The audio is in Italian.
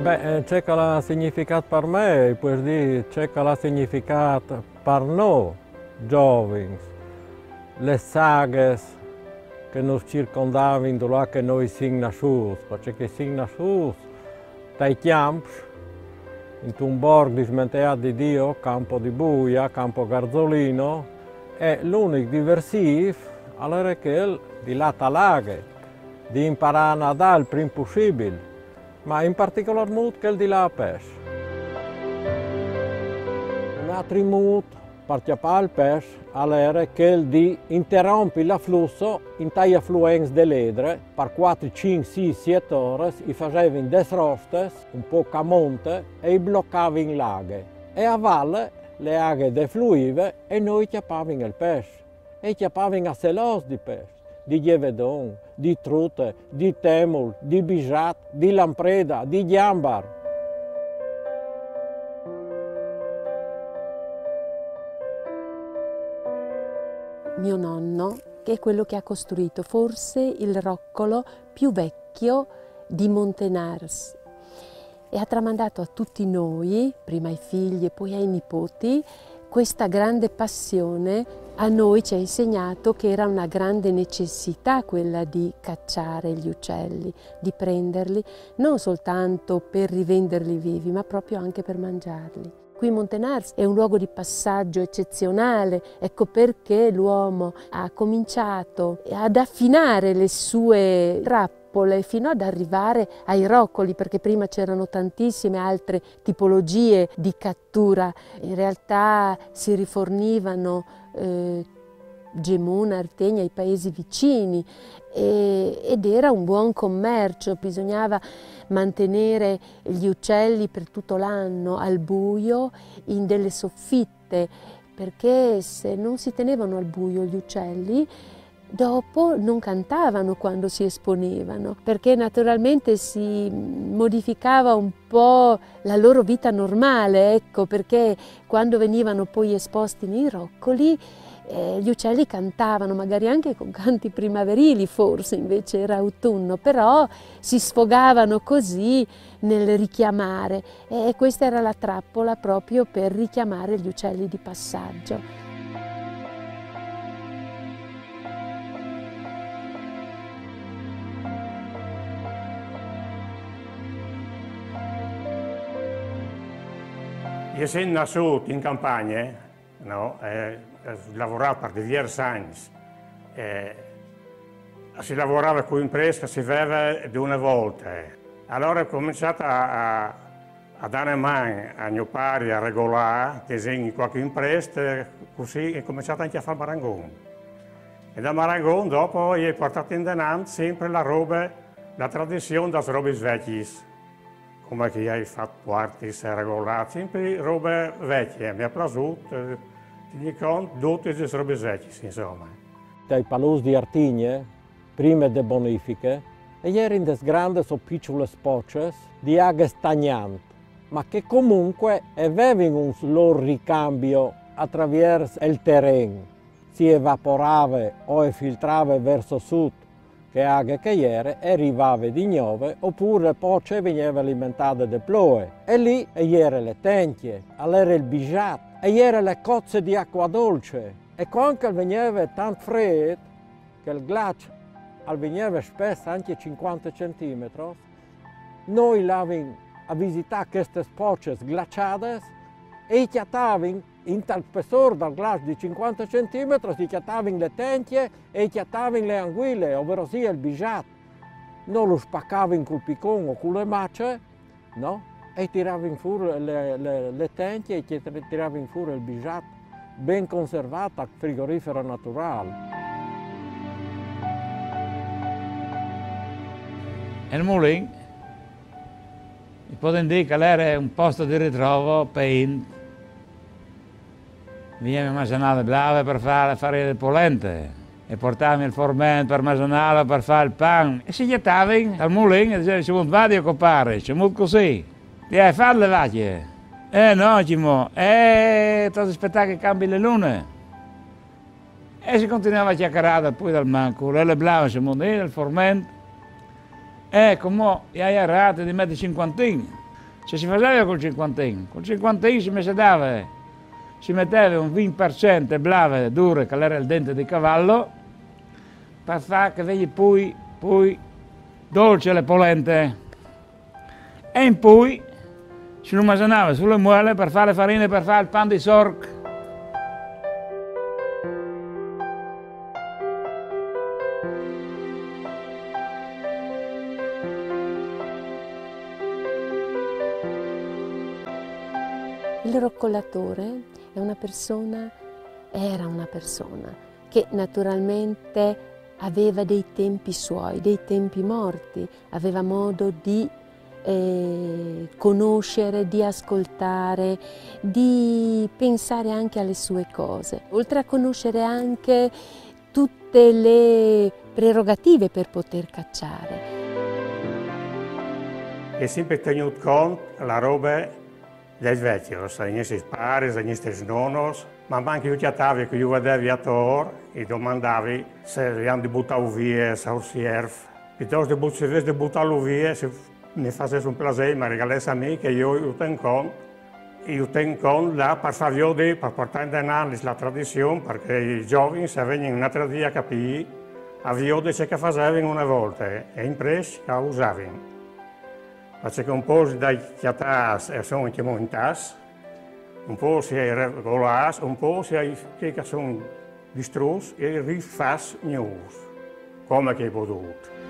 Beh, c'è che ha significato per me, e poi dire c'è che ha significato per noi, giovani, le saghe che ci circondavano dove che noi siamo nasciuti, perché siamo nasciuti dai campi, in un borgo smantellato di Dio, campo di Buia, campo Garzolino, e l'unico diversivo era quello di Latalaghe, di imparare a nadare il prima possibile, ma in particolar modo quello di la pesca. Un altro modo per chiappare il pesce era quello di interrompere l'afflusso in taglia affluenza dell'Edre per 4, 5, 6, 7 ore, i facevano des rostes, un po' a monte, e i bloccavano laghe. E a valle le aghe defluivano e noi chiappavamo il pesce. E chiappavano a selos di pesce, di ghevedon, di trute, di temul, di bijat, di lampreda, di ghiambar. Mio nonno, che è quello che ha costruito forse il roccolo più vecchio di Montenars, e ha tramandato a tutti noi, prima ai figli e poi ai nipoti, questa grande passione. A noi ci ha insegnato che era una grande necessità quella di cacciare gli uccelli, di prenderli, non soltanto per rivenderli vivi, ma proprio anche per mangiarli. Qui Montenars è un luogo di passaggio eccezionale, ecco perché l'uomo ha cominciato ad affinare le sue trappole fino ad arrivare ai roccoli, perché prima c'erano tantissime altre tipologie di cattura. In realtà si rifornivano Gemona, Artegna, i paesi vicini, ed era un buon commercio. Bisognava mantenere gli uccelli per tutto l'anno al buio in delle soffitte, perché se non si tenevano al buio gli uccelli dopo non cantavano quando si esponevano, perché naturalmente si modificava un po' la loro vita normale, ecco, perché quando venivano poi esposti nei roccoli gli uccelli cantavano, magari anche con canti primaverili, forse invece era autunno, però si sfogavano così nel richiamare, e questa era la trappola proprio per richiamare gli uccelli di passaggio. Io sono nato in campagna, no? Ho lavorato per diversi anni. Si lavorava con impresa, si aveva di una volta. Allora ho cominciato a dare mano a mio padre a regolare, che in qualche impresa, così ho cominciato anche a fare marangon. E da marangon dopo ho portato in denaro sempre la roba, la tradizione delle robe vecchie. Come che hai fatto parte, si è regolato, sempre robe vecchie, mi è piaciuto. Tieni conto, tutte le robe vecchie, insomma. Dai palus di Artigne, prima delle bonifiche, e erano delle grandi o piccole spocce di aghe stagnanti, ma che comunque avevano un loro ricambio attraverso il terreno. Si evaporava o filtrava verso sud, che aghe che era, e arrivava di nuovo, oppure le pocce venivano alimentate da ploe. E lì erano le tenchie, era il bijat, e erano le cozze di acqua dolce. E quando veniva tanto freddo, che il ghiaccio veniva spesso anche 50 cm, noi andavamo a visitare queste spocce glaciate e chiattavamo in tal spessore dal ghiaccio di 50 cm, si chiattavano le tenchie e chiattavano le anguille, ovvero sia il bijat. Non lo spaccavano col piccone o con le macce, no? E tiravano fuori le tenchie e tiravano fuori il bijat ben conservato al frigorifero naturale. Il mulino, mi potete dire che era un posto di ritrovo per veniva masanale brava per fare le polente e portavamo il formento per masanale per fare il pane e si gettavano al mulino e dicevano ci vuole a compare, ci vuole così. Ti hai fatto le vacche? No, Cimo, tu aspettare che cambi le lune. E si continuava a chiacchierare poi dal manco, le blave si muovevano, il formento. Come hai errato di mettere 50. Se si faceva col cinquantino si metteva un 20% blave dure, che era il dente di cavallo, per fare che vedi poi dolce le polente. E in poi si almacenava sulle muelle per fare le farine, per fare il pan di sorc. Il roccolatore era una persona che naturalmente aveva dei tempi suoi, dei tempi morti, aveva modo di conoscere, di ascoltare, di pensare anche alle sue cose, oltre a conoscere anche tutte le prerogative per poter cacciare. E sempre tenuto conto la roba dei vecchi, dei nostri pari, dei nostri nonni, ma anche io chiatavi che io vedevi a Tor e domandavi se abbiamo buttato via, se si erf. Piuttosto di buttarlo via, se mi facesse un piacere, mi regalasse a me che io tengo conto da per far vedere, per portare in avanti la tradizione, perché i giovani se vengono un'altra dia a capire, a vedere ciò che facevano una volta e imprese che usavano. Perché un po' dai chiatas sono anche montas, un po' si è regolas, un po' si è che sono distrutti e rifas news, come che è potuto.